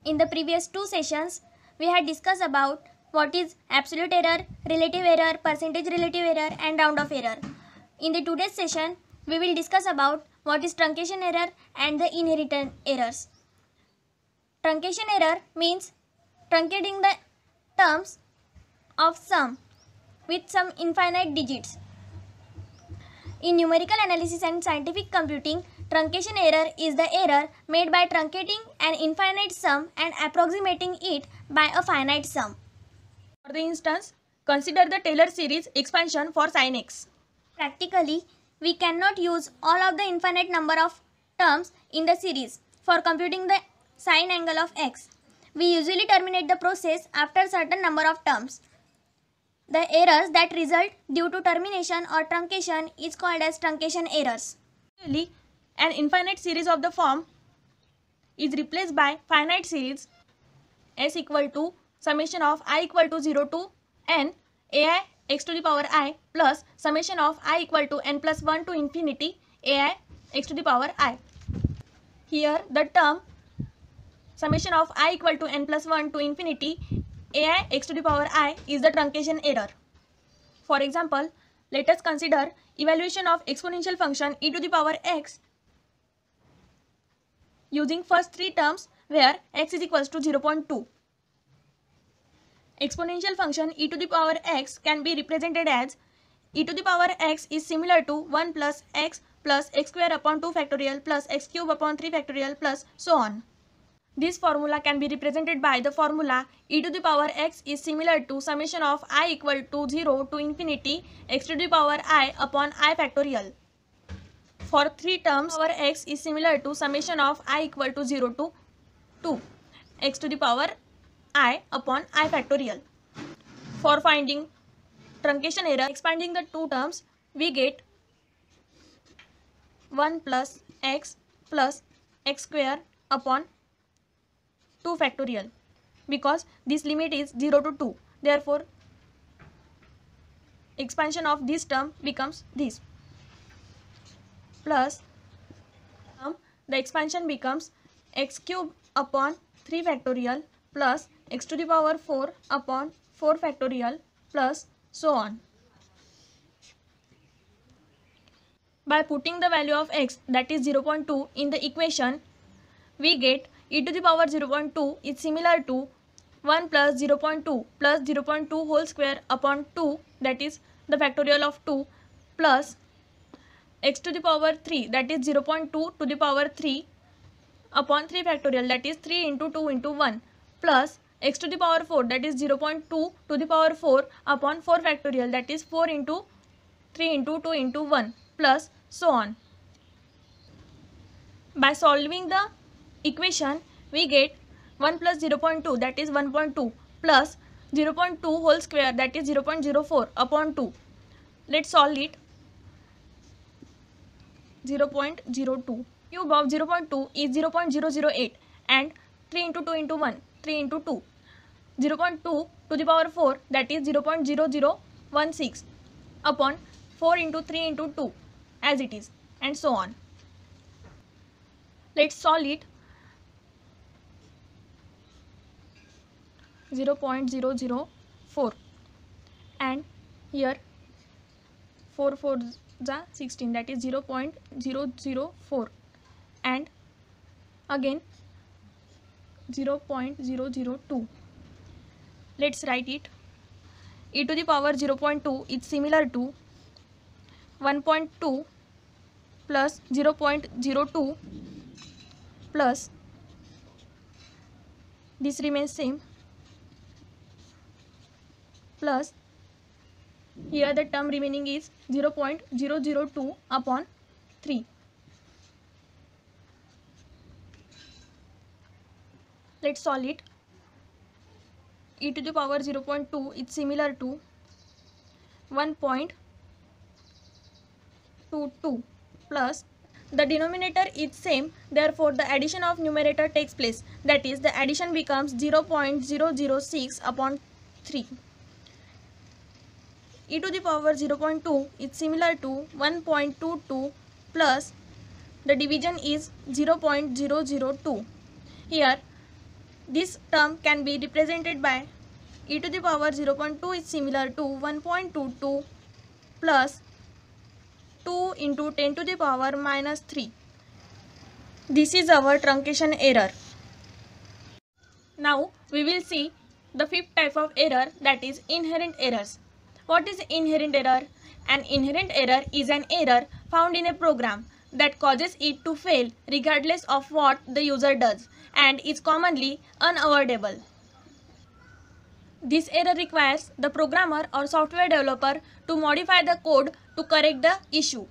In the previous two sessions, we had discussed about what is absolute error, relative error, percentage relative error and round off error. In the today's session, we will discuss about what is truncation error and the inheritance errors. Truncation error means truncating the terms of sum with some infinite digits. In numerical analysis and scientific computing, truncation error is the error made by truncating an infinite sum and approximating it by a finite sum. For the instance, consider the Taylor series expansion for sin x. Practically, we cannot use all of the infinite number of terms in the series for computing the sine angle of x. We usually terminate the process after certain number of terms. The errors that result due to termination or truncation is called as truncation errors. Usually, an infinite series of the form is replaced by finite series s equal to summation of I equal to 0 to n ai x to the power I plus summation of I equal to n plus 1 to infinity ai x to the power I. Here the term summation of I equal to n plus 1 to infinity ai x to the power I is the truncation error. For example, let us consider evaluation of exponential function e to the power x using first three terms where x is equals to 0.2. Exponential function e to the power x can be represented as e to the power x is similar to 1 plus x square upon 2 factorial plus x cube upon 3 factorial plus so on. This formula can be represented by the formula e to the power x is similar to summation of I equal to 0 to infinity x to the power I upon I factorial. For three terms, power x is similar to summation of I equal to 0 to 2 x to the power I upon I factorial. For finding truncation error, expanding the two terms, we get 1 plus x square upon 2 factorial because this limit is 0 to 2. Therefore, expansion of this term becomes this plus the expansion becomes x cube upon 3 factorial plus x to the power 4 upon 4 factorial plus so on. By putting the value of x, that is 0.2, in the equation, we get e to the power 0.2 is similar to 1 plus 0.2 whole square upon 2, that is the factorial of 2, plus x to the power 3, that is 0.2 to the power 3 upon 3 factorial, that is 3 into 2 into 1, plus x to the power 4, that is 0.2 to the power 4 upon 4 factorial, that is 4 into 3 into 2 into 1, plus so on. By solving the equation, we get 1 plus 0.2, that is 1.2, plus 0.2 whole square, that is 0.04 upon 2. Let's solve it. 0.02. Cube of 0.2 is 0.008 and 3 into 2 into 1, 3 into 2. 0.2 to the power 4, that is 0.0016 upon 4 into 3 into 2 as it is, and so on. Let's solve it. 0.004 and here 4 4s are 16, that is 0.004 and again 0.002. Let's write it. E to the power 0.2 is similar to 1.2 plus 0.02 plus this remains same plus here the term remaining is 0.002 upon 3. Let's solve it. E to the power 0.2 is similar to 1.22 plus the denominator is same, therefore the addition of numerator takes place, that is the addition becomes 0.006 upon 3. E to the power 0.2 is similar to 1.22 plus the division is 0.002. Here This term can be represented by e to the power 0.2 is similar to 1.22 plus 2 into 10 to the power minus 3. This is our truncation error. Now we will see the fifth type of error, that is inherent errors. What is inherent error? An inherent error is an error found in a program that causes it to fail regardless of what the user does and is commonly unavoidable. This error requires the programmer or software developer to modify the code to correct the issue.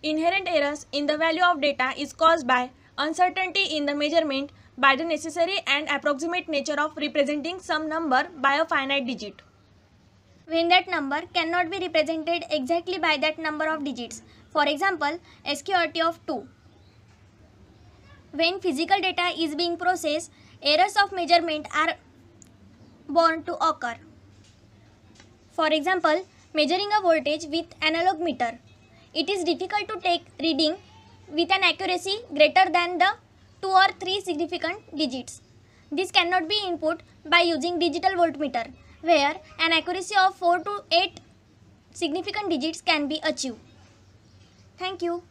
Inherent errors in the value of data is caused by uncertainty in the measurement, by the necessary and approximate nature of representing some number by a finite digit. When that number cannot be represented exactly by that number of digits. For example, SQRT of 2. When physical data is being processed, errors of measurement are bound to occur. For example, measuring a voltage with analog meter. It is difficult to take reading with an accuracy greater than the 2 or 3 significant digits. This cannot be input by using digital voltmeter, where an accuracy of 4 to 8 significant digits can be achieved. Thank you.